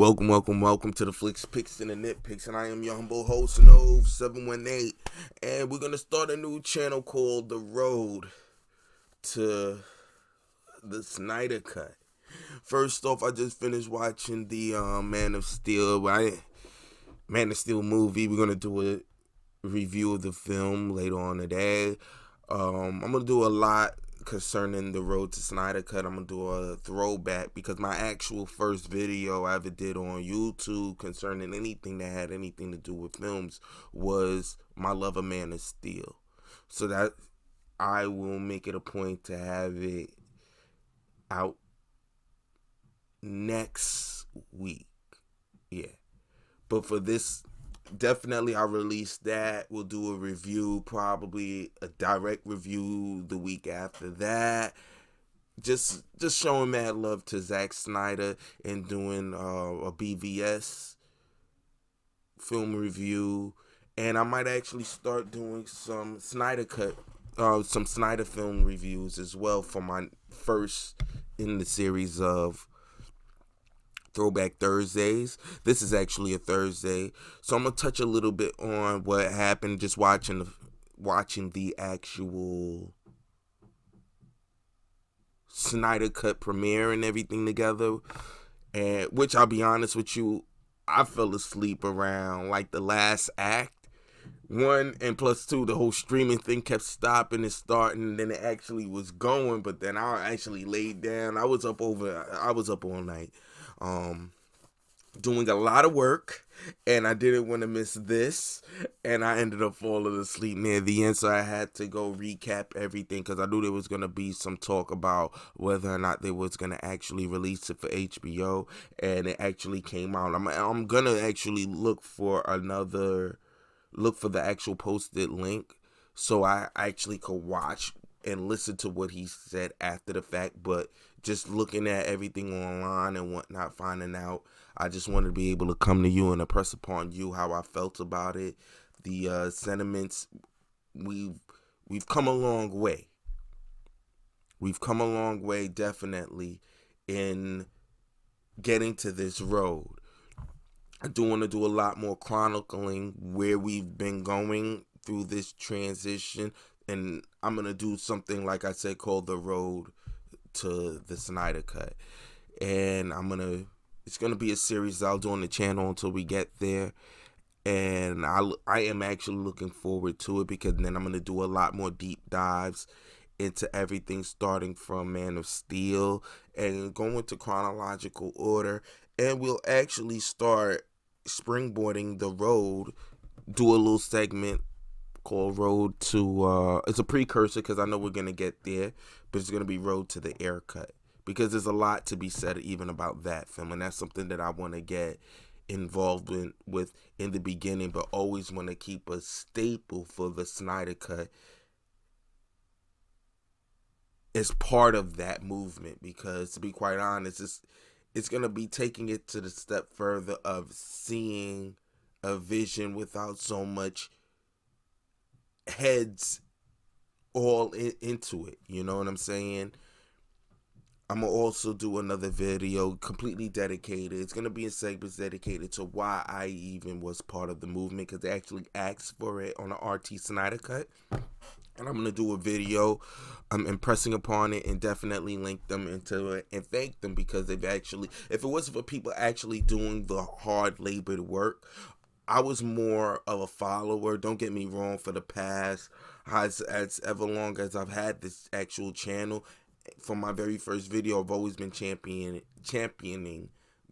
Welcome to the Flicks, Picks, and the Nitpicks, and I am your humble host, Nove718, and we're going to start a new channel called The Road to the Snyder Cut. First off, I just finished watching the Man of Steel movie. We're going to do a review of the film later on today. I'm going to do a lot concerning the Road to Snyder Cut. I'm gonna do a throwback because my actual first video I ever did on YouTube concerning anything that had anything to do with films was my love of Man of Steel. So that I will make it a point to have it out next week. Yeah. But for this, definitely I'll release that. We'll do a review, probably a direct review the week after that. Just showing mad love to Zack Snyder and doing a BVS film review. And I might actually start doing some Snyder Cut, some Snyder film reviews as well for my first in the series of Throwback Thursdays. This is actually a Thursday, so I'm gonna touch a little bit on what happened just watching the actual Snyder Cut premiere and everything together. And which I'll be honest with you, I fell asleep around like the last act. One, and plus two, the whole streaming thing kept stopping and starting, and then it actually was going, but then I actually laid down. I was up all night. Doing a lot of work, and I didn't want to miss this, and I ended up falling asleep near the end, so I had to go recap everything because I knew there was going to be some talk about whether or not they was going to actually release it for HBO, and it actually came out. I'm going to actually look for the actual posted link so I actually could watch and listen to what he said after the fact. But just looking at everything online and whatnot, finding out, I just wanted to be able to come to you and impress upon you how I felt about it. The sentiments, we've come a long way. We've come a long way, definitely, in getting to this road. I do want to do a lot more chronicling where we've been going through this transition, and I'm going to do something, like I said, called The Road to the Snyder Cut. And it's going to be a series I'll do on the channel until we get there. And I am actually looking forward to it because then I'm going to do a lot more deep dives into everything, starting from Man of Steel and go into chronological order. And we'll actually start springboarding the road, do a little segment called Road to, it's a precursor because I know we're going to get there, but it's going to be Road to the Air Cut because there's a lot to be said even about that film, and that's something that I want to get involved with in the beginning, but always want to keep a staple for the Snyder Cut as part of that movement, because to be quite honest, it's going to be taking it to the step further of seeing a vision without so much heads all into it. You know what I'm saying? I'm going to also do another video completely dedicated. It's going to be in segments dedicated to why I even was part of the movement, because they actually asked for it on the RT Snyder Cut. And I'm going to do a video impressing upon it and definitely link them into it and thank them, because they've actually, if it wasn't for people actually doing the hard labored work, I was more of a follower. Don't get me wrong, for the past, as ever long as I've had this actual channel, from my very first video, I've always been championing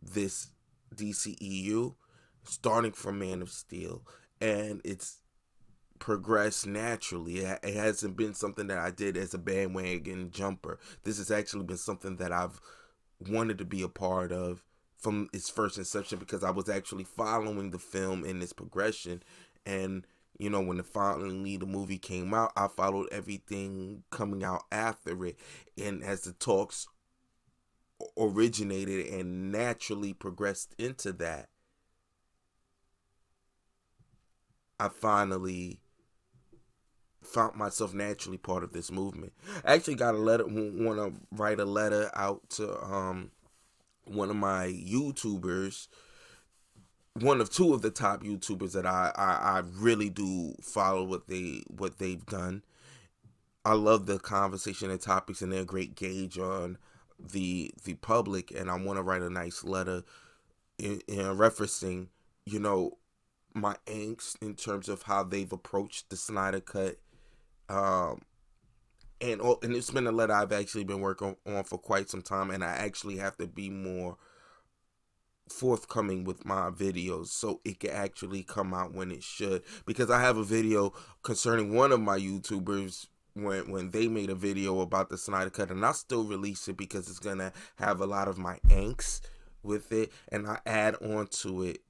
this DCEU, starting from Man of Steel. And it's progress naturally. It hasn't been something that I did as a bandwagon jumper. This has actually been something that I've wanted to be a part of from its first inception, because I was actually following the film in its progression. And you know, when the movie came out, I followed everything coming out after it, and as the talks originated and naturally progressed into that, I finally found myself naturally part of this movement. I actually got want to write a letter out to one of my YouTubers, one of two of the top YouTubers that I really do follow what they've done. I love the conversation and topics, and they're a great gauge on the public. And I want to write a nice letter in referencing, you know, my angst in terms of how they've approached the Snyder Cut. Um, and it's been a letter I've actually been working on for quite some time, and I actually have to be more forthcoming with my videos so it can actually come out when it should, because I have a video concerning one of my YouTubers when they made a video about the Snyder Cut, and I still release it because it's gonna have a lot of my angst with it, and I add on to it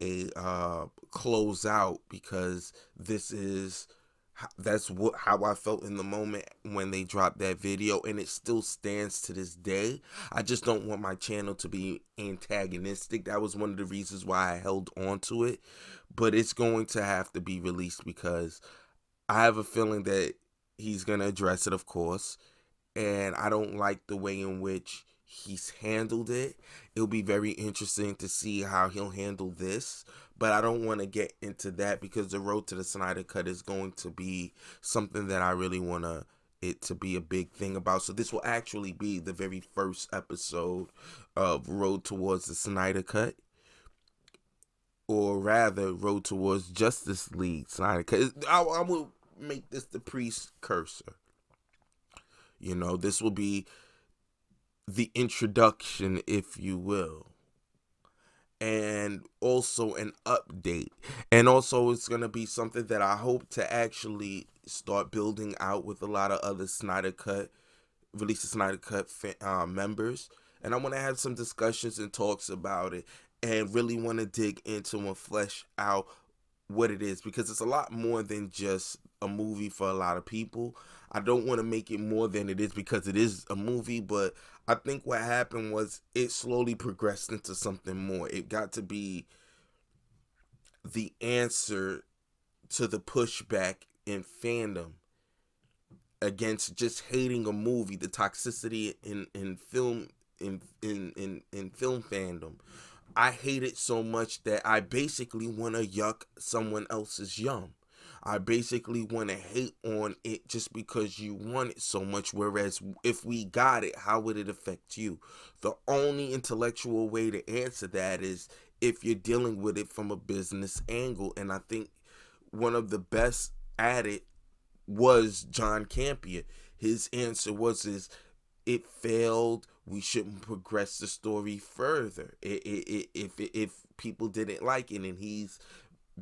a close out, because that's how I felt in the moment when they dropped that video, and it still stands to this day. I just don't want my channel to be antagonistic. That was one of the reasons why I held on to it, but it's going to have to be released because I have a feeling that he's going to address it, of course, and I don't like the way in which he's handled it. It'll be very interesting to see how he'll handle this, but I don't want to get into that because the road to the Snyder Cut is going to be something that I really want it to be a big thing about. So this will actually be the very first episode of Road Towards the Snyder Cut, or rather Road Towards Justice League Snyder Cut. I will make this the precursor. You know, this will be the introduction, if you will, and also an update. And also it's going to be something that I hope to actually start building out with a lot of other Snyder Cut, release the Snyder Cut members. And I want to have some discussions and talks about it, and really want to dig into and flesh out what it is, because it's a lot more than just a movie for a lot of people. I don't want to make it more than it is because it is a movie, but I think what happened was it slowly progressed into something more. It got to be the answer to the pushback in fandom against just hating a movie, the toxicity in film in film fandom. I hate it so much that I basically want to yuck someone else's yum. I basically want to hate on it just because you want it so much, whereas if we got it, how would it affect you? The only intellectual way to answer that is if you're dealing with it from a business angle, and I think one of the best at it was John Campion. His answer was it failed. We shouldn't progress the story further. If people didn't like it, and he's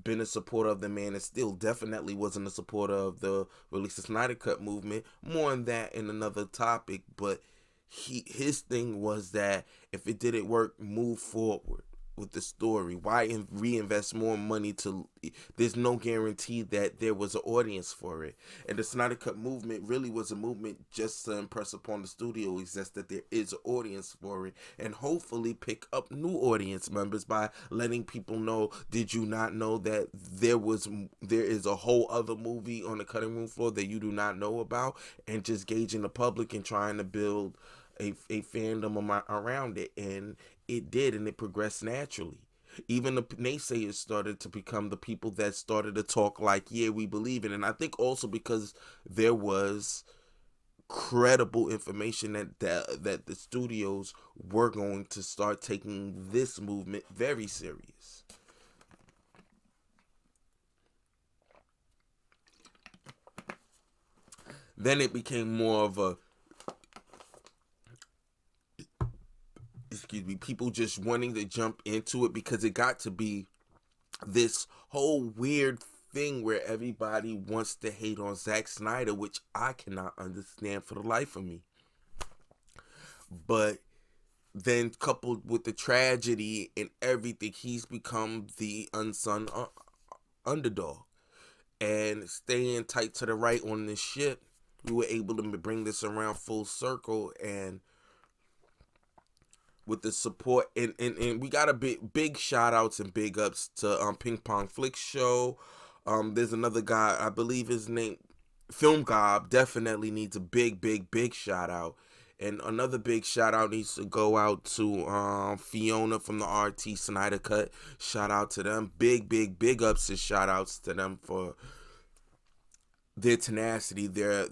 been a supporter of the Man of Steel, definitely wasn't a supporter of the Release the Snyder Cut movement. More on that in another topic, but his thing was that if it didn't work, move forward with the story. Why reinvest more money to? There's no guarantee that there was an audience for it. And the Snyder Cut movement really was a movement just to impress upon the studio execs that there is an audience for it, and hopefully pick up new audience members by letting people know, did you not know that there is a whole other movie on the cutting room floor that you do not know about, and just gauging the public and trying to build a fandom around it. And it did, and it progressed naturally. Even the naysayers started to become the people that started to talk like, yeah, we believe it. And I think also because there was credible information that the studios were going to start taking this movement very serious. Then it became more of a, people just wanting to jump into it, because it got to be this whole weird thing where everybody wants to hate on Zack Snyder, which I cannot understand for the life of me. But then coupled with the tragedy and everything, he's become the unsung underdog. And staying tight to the right on this ship, we were able to bring this around full circle, and with the support, and we got a big shout outs and big ups to Ping Pong Flick Show. There's another guy, I believe his name, Film Gob, definitely needs a big shout out. And another big shout out needs to go out to Fiona from the RT Snyder Cut. Shout out to them. Big ups and shout outs to them for their tenacity, their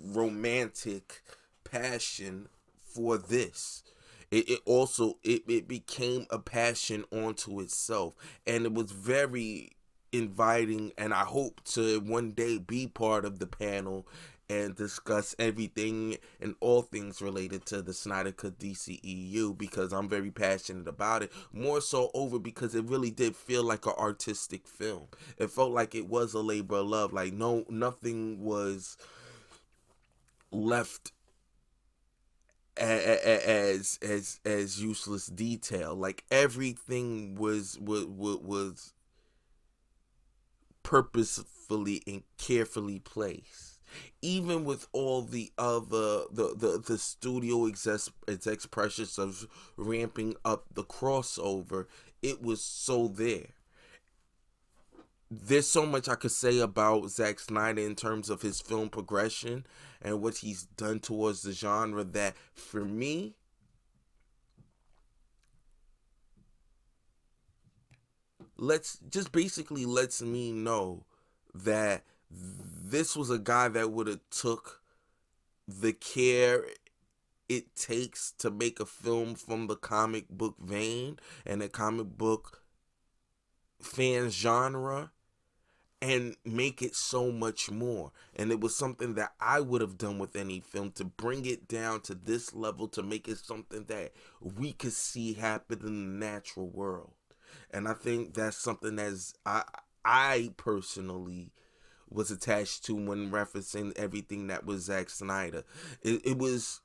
romantic passion for this. It became a passion onto itself, and it was very inviting. And I hope to one day be part of the panel and discuss everything and all things related to the Snyder Cut DCEU, because I'm very passionate about it. More so over because it really did feel like an artistic film. It felt like it was a labor of love. Like nothing was left as useless detail. Like everything was purposefully and carefully placed. Even with all the other the studio execs pressures of ramping up the crossover, it was so there. There's so much I could say about Zack Snyder in terms of his film progression and what he's done towards the genre, that for me, lets me know that this was a guy that would have took the care it takes to make a film from the comic book vein and the comic book fan genre and make it so much more. And it was something that I would have done with any film, to bring it down to this level, to make it something that we could see happen in the natural world. And I think that's something as I personally was attached to when referencing everything that was Zack Snyder. It was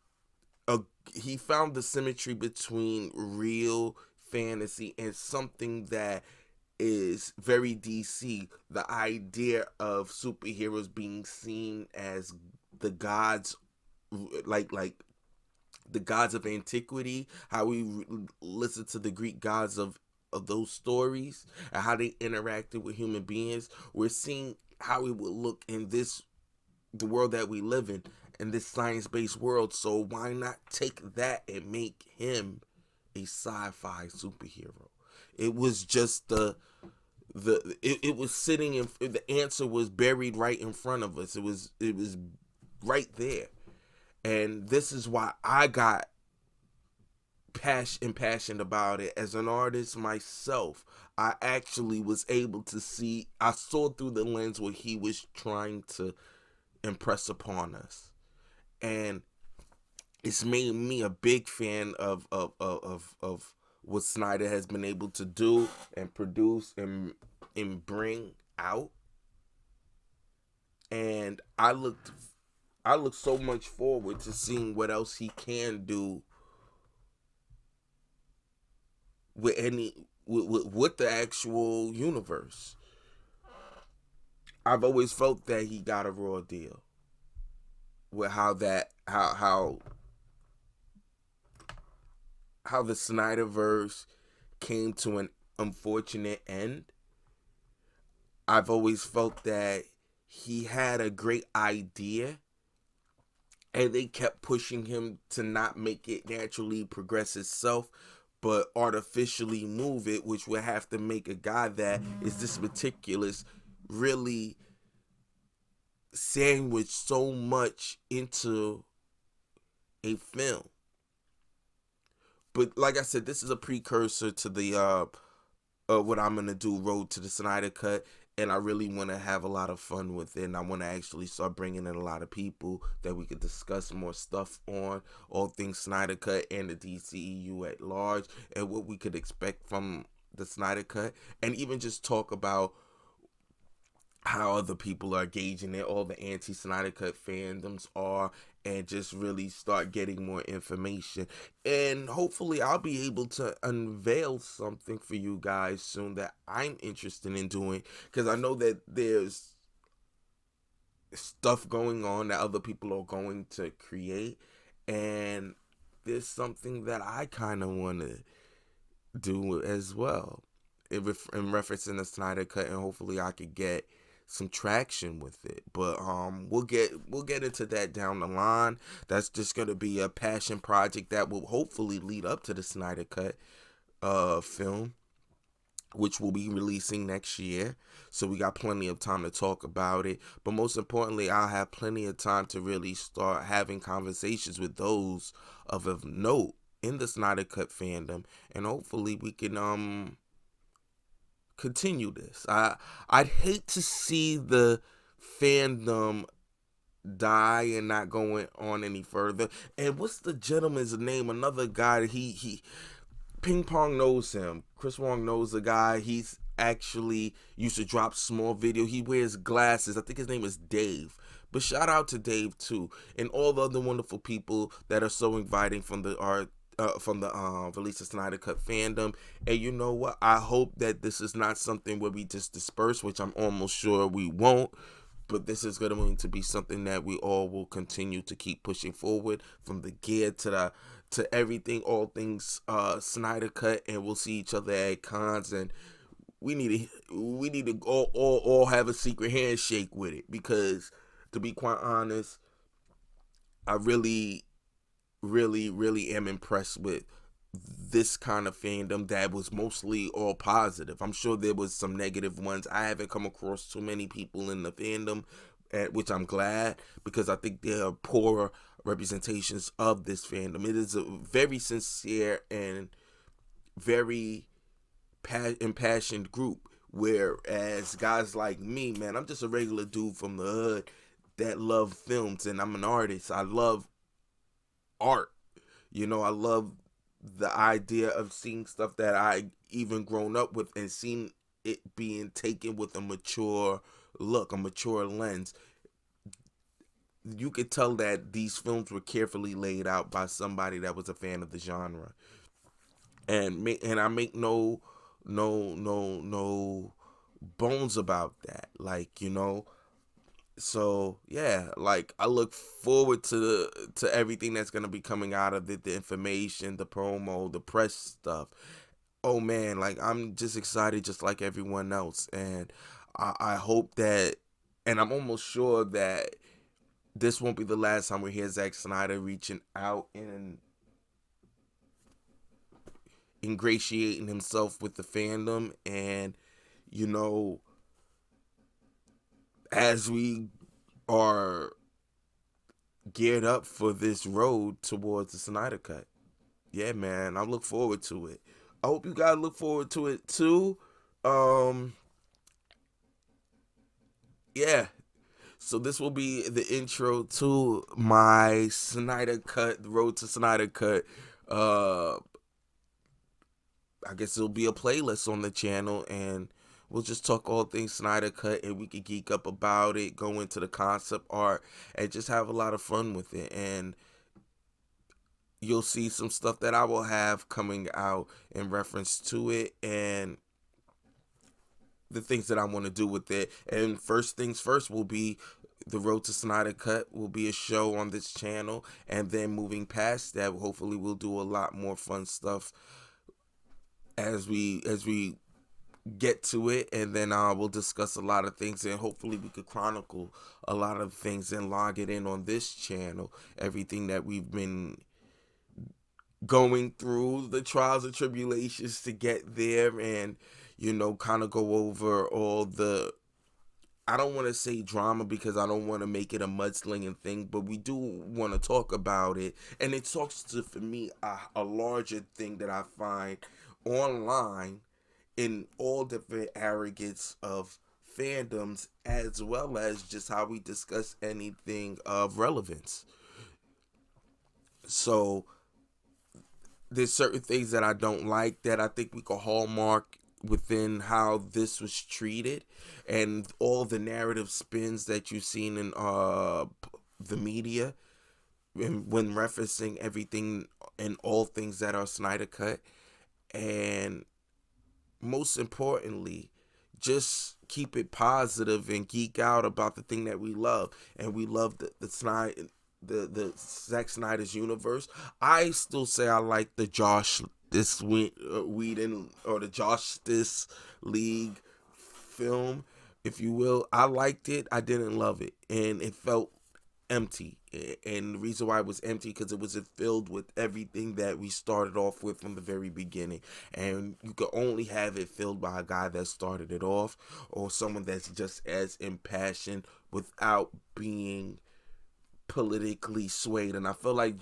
he found the symmetry between real fantasy and something that is very DC. The idea of superheroes being seen as the gods, like the gods of antiquity. How we listen to the Greek gods of those stories and how they interacted with human beings. We're seeing how it would look in the world that we live in this science-based world. So why not take that and make him a sci-fi superhero? It was just it was sitting in, the answer was buried right in front of us. It was right there. And this is why I got impassioned about it. As an artist myself, I actually was able to see, I saw through the lens what he was trying to impress upon us. And it's made me a big fan of what Snyder has been able to do and produce and bring out. And I look so much forward to seeing what else he can do with with the actual universe. I've always felt that he got a raw deal with how the Snyderverse came to an unfortunate end. I've always felt that he had a great idea and they kept pushing him to not make it naturally progress itself, but artificially move it, which would have to make a guy that is this meticulous really sandwich so much into a film. But like I said, this is a precursor to the what I'm gonna do, Road to the Snyder Cut, and I really want to have a lot of fun with it. And I want to actually start bringing in a lot of people that we could discuss more stuff on all things Snyder Cut and the DCEU at large, and what we could expect from the Snyder Cut, and even just talk about how other people are gauging it, all the anti-Snyder Cut fandoms are, and just really start getting more information. And hopefully I'll be able to unveil something for you guys soon that I'm interested in doing, because I know that there's stuff going on that other people are going to create, and there's something that I kind of want to do as well in referencing the Snyder Cut, and hopefully I could get some traction with it. But we'll get into that down the line. That's just gonna be a passion project that will hopefully lead up to the Snyder Cut film, which will be releasing next year. So we got plenty of time to talk about it. But most importantly, I'll have plenty of time to really start having conversations with those of note in the Snyder Cut fandom, and hopefully we can continue this. I'd hate to see the fandom die and not going on any further. And what's the gentleman's name? Another guy, he Ping Pong knows him. Chris Wong knows the guy. He's actually used to drop small video. He wears glasses. I think his name is Dave. But shout out to Dave too, and all the other wonderful people that are so inviting from the release of Snyder Cut fandom. And you know what? I hope that this is not something where we just disperse, which I'm almost sure we won't. But this is going to be something that we all will continue to keep pushing forward, from the gear to everything, all things Snyder Cut, and we'll see each other at cons, and we need to all have a secret handshake with it, because to be quite honest, I really am impressed with this kind of fandom that was mostly all positive. I'm sure there was some negative ones. I haven't come across too many people in the fandom, which I'm glad, because I think there are poorer representations of this fandom. It is a very sincere and very impassioned group, whereas guys like me, man, I'm just a regular dude from the hood that love films, and I'm an artist. I love art. I love the idea of seeing stuff that I even grown up with, and seeing it being taken with a mature look, a mature lens. You could tell that these films were carefully laid out by somebody that was a fan of the genre, and I make no bones about that. So yeah, I look forward to everything that's gonna be coming out of it, the information, the promo, the press stuff. Oh man, I'm just excited, just like everyone else, and I hope that, and I'm almost sure that this won't be the last time we hear Zack Snyder reaching out and ingratiating himself with the fandom. And as we are geared up for this road towards the Snyder Cut. Yeah, man, I look forward to it. I hope you guys look forward to it too. Yeah. So this will be the intro to my Snyder Cut, the road to Snyder Cut. I guess it'll be a playlist on the channel, and we'll just talk all things Snyder Cut, and we can geek up about it, go into the concept art, and just have a lot of fun with it. And you'll see some stuff that I will have coming out in reference to it, and the things that I want to do with it. And first things first will be the road to Snyder Cut will be a show on this channel, and then moving past that, hopefully we'll do a lot more fun stuff as we get to it, and then we'll discuss a lot of things, and hopefully we could chronicle a lot of things and log it in on this channel, everything that we've been going through, the trials and tribulations to get there, and kind of go over all the, I don't want to say drama, because I don't want to make it a mudslinging thing, but we do want to talk about it. And it talks to, for me, a larger thing that I find online in all different arrogance of fandoms, as well as just how we discuss anything of relevance. So there's certain things that I don't like, that I think we could hallmark within how this was treated, and all the narrative spins that you've seen in the media when referencing everything and all things that are Snyder Cut. And most importantly, just keep it positive and geek out about the thing that we love. And we love the Zack Snyder's universe. I still say I like the Whedon, or the Justice League film, if you will. I liked it. I didn't love it, and it felt empty. And the reason why it was empty, because it was filled with everything that we started off with from the very beginning. And you could only have it filled by a guy that started it off, or someone that's just as impassioned without being politically swayed. And I feel like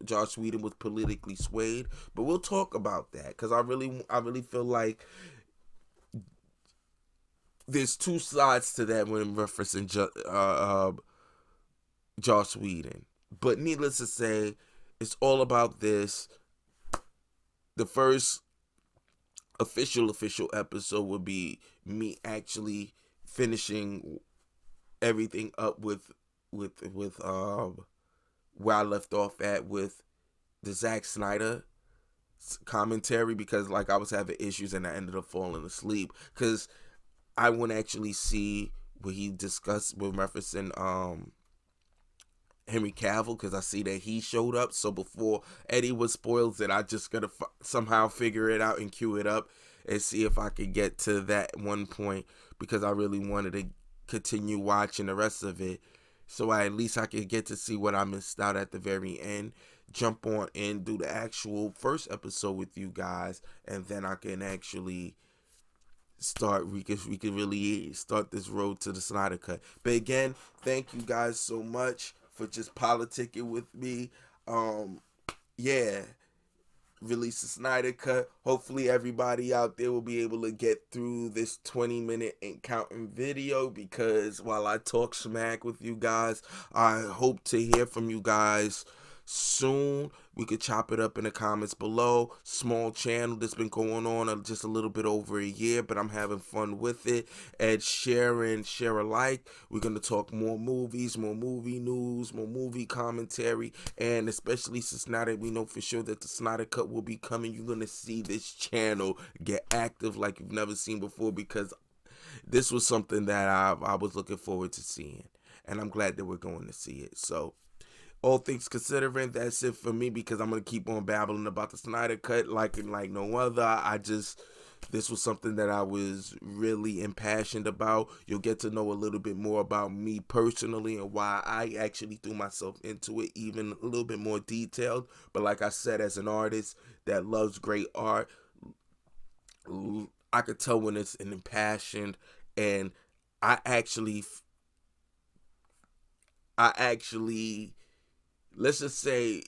Josh Whedon was politically swayed, but we'll talk about that, because I really feel like there's two sides to that when referencing Josh Whedon. But needless to say, it's all about this. The first official episode would be me actually finishing everything up with where I left off at with the Zack Snyder commentary, because like I was having issues and I ended up falling asleep, because I wouldn't actually see what he discussed with referencing Henry Cavill, because I see that he showed up. So before Eddie was spoiled, it, I just gotta somehow figure it out and cue it up and see if I could get to that one point, because I really wanted to continue watching the rest of it, so at least I could get to see what I missed out at the very end. Jump on and do the actual first episode with you guys, and then I can actually start. We could really start this road to the Snyder Cut. But again, thank you guys so much for just politicking with me. Yeah, release the Snyder Cut. Hopefully everybody out there will be able to get through this 20-minute and counting video, because while I talk smack with you guys, I hope to hear from you guys soon. We could chop it up in the comments below. Small channel that's been going on just a little bit over a year, but I'm having fun with it. And share alike. We're going to talk more movies, more movie news, more movie commentary, and especially since now that we know for sure that the Snyder Cut will be coming, you're going to see this channel get active like you've never seen before, because this was something that I was looking forward to seeing, and I'm glad that we're going to see it. So all things considering, that's it for me, because I'm going to keep on babbling about the Snyder Cut like no other. This was something that I was really impassioned about. You'll get to know a little bit more about me personally and why I actually threw myself into it, even a little bit more detailed. But like I said, as an artist that loves great art, I could tell when it's an impassioned, and I actually let's just say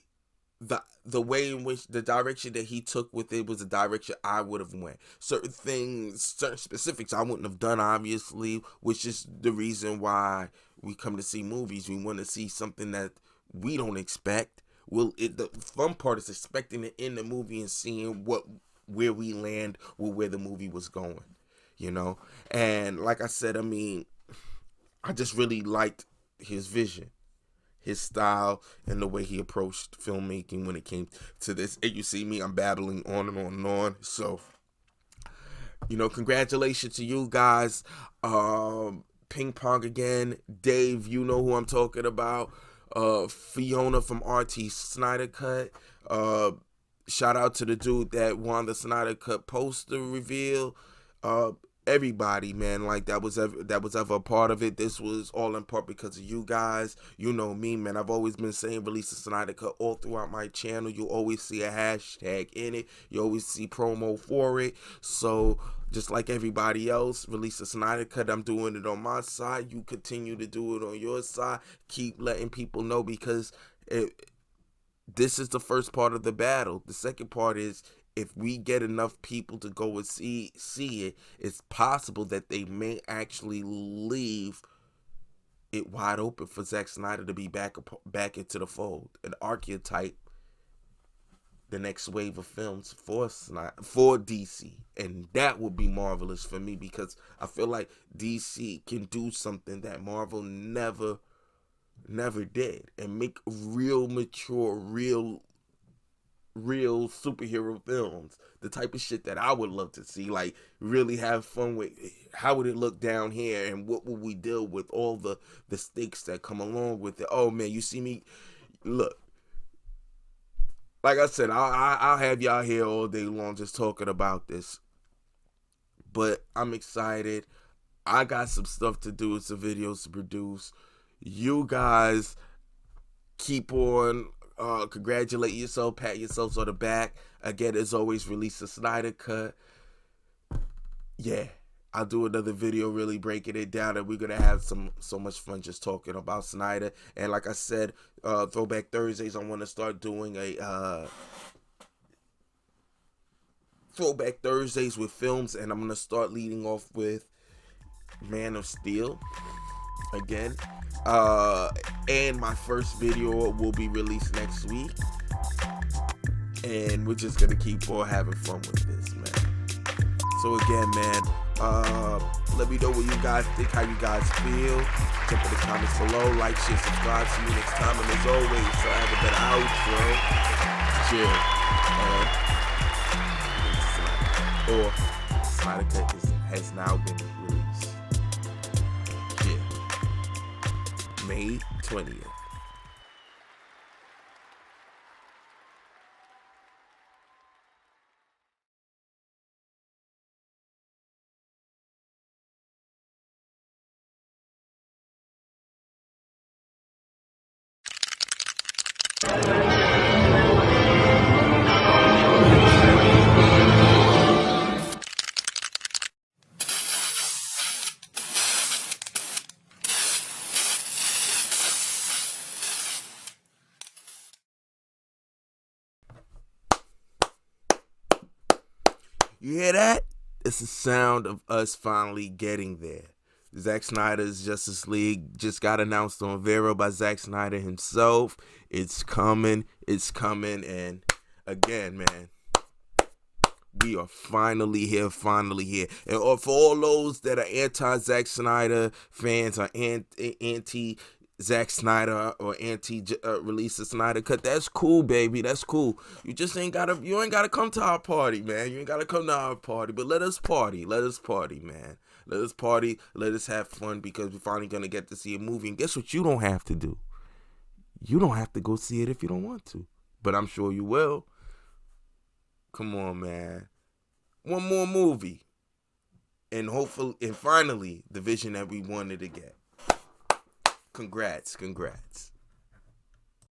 the way in which the direction that he took with it was a direction I would have went. Certain things, certain specifics I wouldn't have done, obviously, which is the reason why we come to see movies. We want to see something that we don't expect. The fun part is expecting it in the movie and seeing where we land with where the movie was going, you know? And like I said, I mean, I just really liked his vision, his style, and the way he approached filmmaking when it came to this. And you see me, I'm babbling on and on and on. So, congratulations to you guys. Ping pong again. Dave, you know who I'm talking about. Fiona from RT Snyder Cut. Shout out to the dude that won the Snyder Cut poster reveal. Everybody, man, like that was ever a part of it. This was all in part because of you guys. You know me, man. I've always been saying release the Snyder Cut all throughout my channel. You always see a hashtag in it. You always see promo for it. So just like everybody else, release the Snyder Cut. I'm doing it on my side. You continue to do it on your side. Keep letting people know, because this is the first part of the battle. The second part is, if we get enough people to go and see it, it's possible that they may actually leave it wide open for Zack Snyder to be back into the fold, an archetype, the next wave of films for DC, and that would be marvelous for me, because I feel like DC can do something that Marvel never did, and make real mature, real superhero films, the type of shit that I would love to see. Like, really have fun with how would it look down here, and what would we deal with all the stakes that come along with it. Oh man, you see me, look, like I said, I'll have y'all here all day long just talking about this, but I'm excited. I got some stuff to do, some videos to produce. You guys keep on congratulate yourself, pat yourselves on the back. Again, as always, release the Snyder Cut. Yeah, I'll do another video really breaking it down, and we're gonna have so much fun just talking about Snyder. And like I said, Throwback Thursdays, I want to start doing a Throwback Thursdays with films, and I'm gonna start leading off with Man of Steel again. And my first video will be released next week, and we're just gonna keep on having fun with this, man. So again, man, let me know what you guys think, how you guys feel. Jump in the comments below, like, share, subscribe. See you next time, and as always, so have a better outro. Chill. Or Snyder Cut has now been released. Yeah. May 20th. You hear that? It's the sound of us finally getting there. Zack Snyder's Justice League just got announced on Vero by Zack Snyder himself. It's coming, and again, man, we are finally here. And for all those that are anti-Zack Snyder fans, or anti Zack Snyder, or release the Snyder Cut, that's cool, baby. That's cool. You ain't gotta come to our party, man. You ain't gotta come to our party. But let us party, man. Let us party. Let us have fun, because we're finally gonna get to see a movie. And guess what? You don't have to do. You don't have to go see it if you don't want to. But I'm sure you will. Come on, man. One more movie, and hopefully, and finally, the vision that we wanted to get. Congrats.